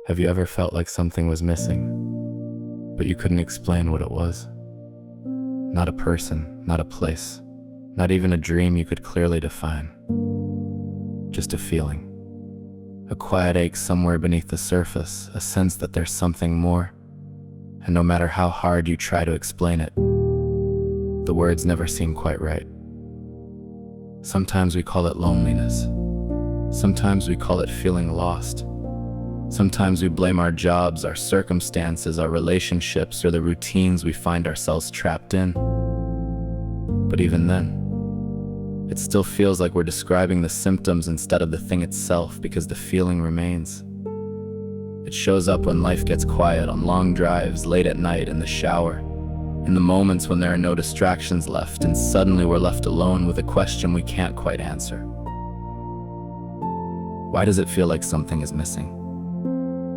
Have you ever felt like something was missing, but you couldn't explain what it was? Not a person, not a place, not even a dream you could clearly define. Just a feeling. A quiet ache somewhere beneath the surface, a sense that there's something more. And no matter how hard you try to explain it, the words never seem quite right. Sometimes we call it loneliness. Sometimes we call it feeling lost. Sometimes we blame our jobs, our circumstances, our relationships, or the routines we find ourselves trapped in. But even then, it still feels like we're describing the symptoms instead of the thing itself, because the feeling remains. It shows up when life gets quiet, on long drives, late at night, in the shower, in the moments when there are no distractions left, and suddenly we're left alone with a question we can't quite answer. Why does it feel like something is missing?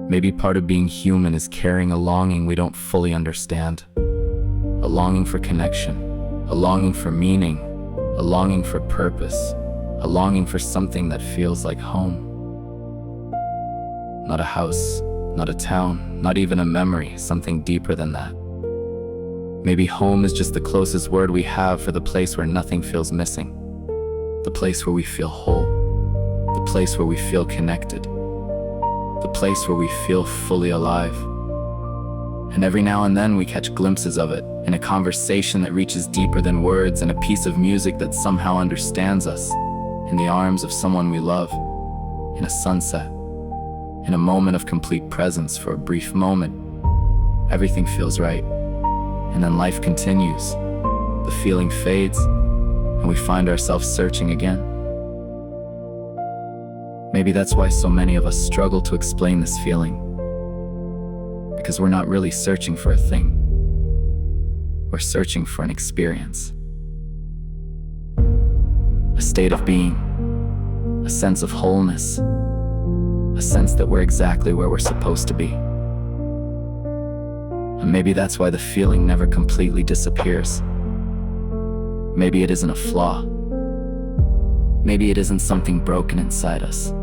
Maybe part of being human is carrying a longing we don't fully understand. A longing for connection, a longing for meaning, a longing for purpose, a longing for something that feels like home. Not a house, not a town, not even a memory, something deeper than that. Maybe home is just the closest word we have for the place where nothing feels missing. The place where we feel whole. The place where we feel connected. The place where we feel fully alive. And every now and then we catch glimpses of it, in a conversation that reaches deeper than words, and a piece of music that somehow understands us, in the arms of someone we love, in a sunset, in a moment of complete presence. For a brief moment, everything feels right. And then life continues, the feeling fades, and we find ourselves searching again. Maybe that's why so many of us struggle to explain this feeling. Because we're not really searching for a thing. We're searching for an experience. A state of being. A sense of wholeness. A sense that we're exactly where we're supposed to be. And maybe that's why the feeling never completely disappears. Maybe it isn't a flaw. Maybe it isn't something broken inside us.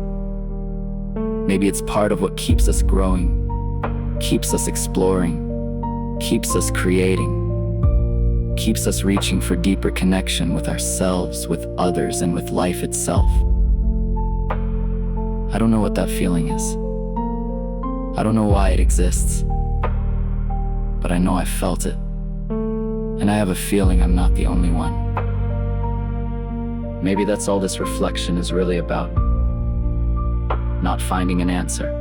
Maybe it's part of what keeps us growing, keeps us exploring, keeps us creating, keeps us reaching for deeper connection with ourselves, with others, and with life itself. I don't know what that feeling is. I don't know why it exists. But I know I felt it. And I have a feeling I'm not the only one. Maybe that's all this reflection is really about. Not finding an answer.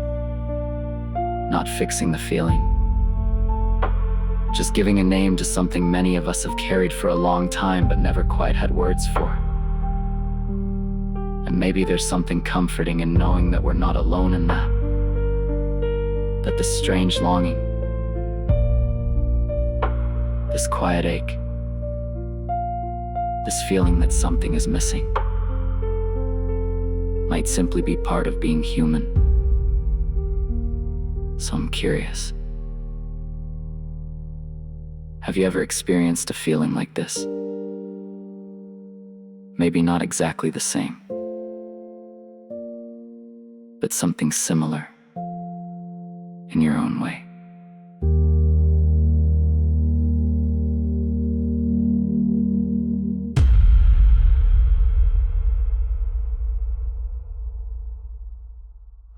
Not fixing the feeling. Just giving a name to something many of us have carried for a long time but never quite had words for. And maybe there's something comforting in knowing that we're not alone in that. That this strange longing, this quiet ache, this feeling that something is missing, might simply be part of being human. So I'm curious. Have you ever experienced a feeling like this? Maybe not exactly the same, but something similar in your own way.